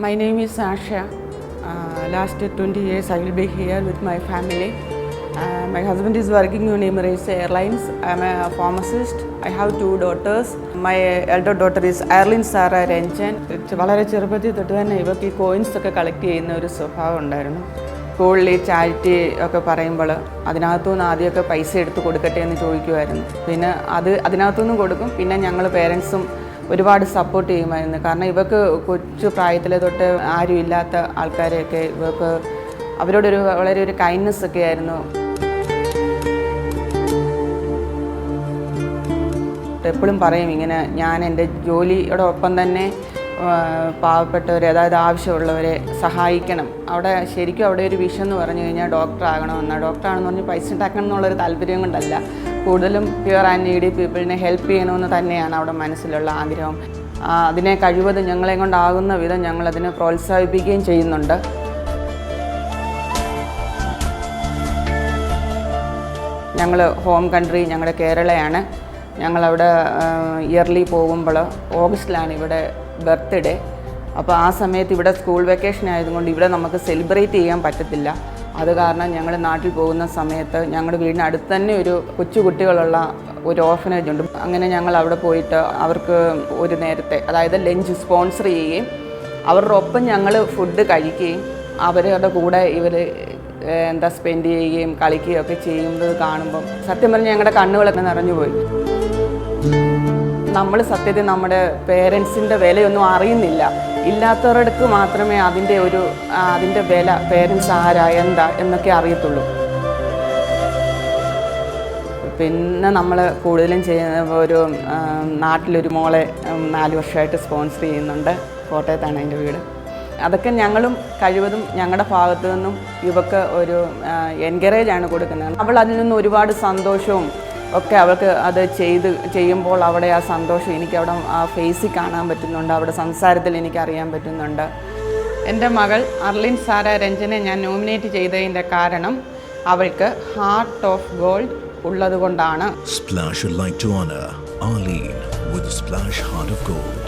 My name is Asha. Last 20 years I will be here with my family. My husband is working in Emirates Airlines. I am a pharmacist. I have 2 daughters. My elder daughter is Arlene Sarah Renchen. വളരെ ചെറുപ്പത്തിൽ തൊട്ട് തന്നെ ഇവർക്ക് ഈ coins ഒക്കെ collect ചെയ്യുന്ന ഒരു സ്വഭാവം ഉണ്ടായിരുന്നു. സ്കൂളിൽ ചാരിറ്റി ഒക്കെ പറയുമ്പോൾ അതിനകത്തുനിന്ന് ആദ്യമൊക്കെ പൈസ എടുത്ത് കൊടുക്കട്ടെ എന്ന് ചോദിക്കുമായിരുന്നു. പിന്നെ അതിനകത്തുനിന്നും കൊടുക്കും. പിന്നെ ഞങ്ങൾ പേരൻസും ഒരുപാട് സപ്പോർട്ട് ചെയ്യുമായിരുന്നു. കാരണം ഇവർക്ക് കൊച്ചു പ്രായത്തിലെ തൊട്ട് ആരും ഇല്ലാത്ത ആൾക്കാരെയൊക്കെ ഇവർക്ക് അവരോടൊരു വളരെ ഒരു കൈൻഡ്നെസ് ഒക്കെ ആയിരുന്നു. എപ്പോഴും പറയും ഇങ്ങനെ ഞാൻ എൻ്റെ ജോലിയോടൊപ്പം തന്നെ പാവപ്പെട്ടവരെ അതായത് ആവശ്യമുള്ളവരെ സഹായിക്കണം. ശരിക്കും അവിടെ ഒരു വിഷൻ എന്ന് പറഞ്ഞു കഴിഞ്ഞാൽ ഡോക്ടറാകണമെന്നാണ്. ഡോക്ടറാണെന്ന് പറഞ്ഞ് പൈസ ഉണ്ടാക്കണം എന്നുള്ളൊരു താല്പര്യം കൊണ്ടല്ല, കൂടുതലും പ്യുവർ ആൻഡ് നീഡി പീപ്പിളിനെ ഹെൽപ്പ് ചെയ്യണമെന്ന് തന്നെയാണ് അവിടെ മനസ്സിലുള്ള ആഗ്രഹം. അതിനെ കഴിവതും ഞങ്ങളെ കൊണ്ടാകുന്ന വിധം ഞങ്ങളതിനെ പ്രോത്സാഹിപ്പിക്കുകയും ചെയ്യുന്നുണ്ട്. ഞങ്ങൾ ഹോം കൺട്രി ഞങ്ങളുടെ കേരളയാണ്. ഞങ്ങളവിടെ ഇയർലി പോകുമ്പോൾ ഓഗസ്റ്റിലാണ് ഇവിടെ ബർത്ത്ഡേ. അപ്പോൾ ആ സമയത്ത് ഇവിടെ സ്കൂൾ വെക്കേഷൻ ആയതുകൊണ്ട് ഇവിടെ നമുക്ക് സെലിബ്രേറ്റ് ചെയ്യാൻ പറ്റത്തില്ല. അത് കാരണം ഞങ്ങൾ നാട്ടിൽ പോകുന്ന സമയത്ത് ഞങ്ങളുടെ വീടിന് അടുത്ത് തന്നെ ഒരു കൊച്ചു കുട്ടികളുള്ള ഒരു ഓർഫനേജ് ഉണ്ട്. അങ്ങനെ ഞങ്ങൾ അവിടെ പോയിട്ട് അവർക്ക് ഒരു നേരത്തെ അതായത് ലഞ്ച് സ്പോൺസർ ചെയ്യുകയും അവരുടെ ഒപ്പം ഞങ്ങൾ ഫുഡ് കഴിക്കുകയും അവരുടെ കൂടെ ഇവർ സ്പെൻഡ് ചെയ്യുകയും കളിക്കുകയും ഒക്കെ ചെയ്യുന്നത് കാണുമ്പം സത്യം പറഞ്ഞാൽ ഞങ്ങളുടെ കണ്ണുകളൊക്കെ നിറഞ്ഞുപോയി. നമ്മൾ സത്യത്തിൽ നമ്മുടെ പേരൻസിൻ്റെ വിലയൊന്നും അറിയുന്നില്ല. ഇല്ലാത്തവർക്ക് മാത്രമേ അതിൻ്റെ വില പേരൻസ് ആരാ എന്താ എന്നൊക്കെ അറിയത്തുള്ളൂ. പിന്നെ നമ്മൾ കൂടുതലും ചെയ്യുന്ന ഒരു നാട്ടിലൊരു മോളെ 4 വർഷമായിട്ട് സ്പോൺസർ ചെയ്യുന്നുണ്ട്. കോട്ടയത്താണ് എൻ്റെ വീട്. അതൊക്കെ ഞങ്ങളും കഴിവതും ഞങ്ങളുടെ ഭാഗത്തു നിന്നും ഇവർക്ക് ഒരു എൻകറേജാണ് കൊടുക്കുന്നത്. അവൾ അതിൽ നിന്ന് ഒരുപാട് സന്തോഷവും ഒക്കെ അവൾക്ക് അത് ചെയ്യുമ്പോൾ അവിടെ ആ സന്തോഷം എനിക്കവിടെ ആ ഫേസിൽ കാണാൻ പറ്റുന്നുണ്ട്, അവിടെ സംസാരത്തിൽ എനിക്കറിയാൻ പറ്റുന്നുണ്ട്. എൻ്റെ മകൾ അർലിൻ സാര രഞ്ജനെ ഞാൻ നോമിനേറ്റ് ചെയ്തതിൻ്റെ കാരണം അവൾക്ക് ഹാർട്ട് ഓഫ് ഗോൾഡ് ഉള്ളത് കൊണ്ടാണ്. Splash would like to honor Arlene with Splash Heart of Gold.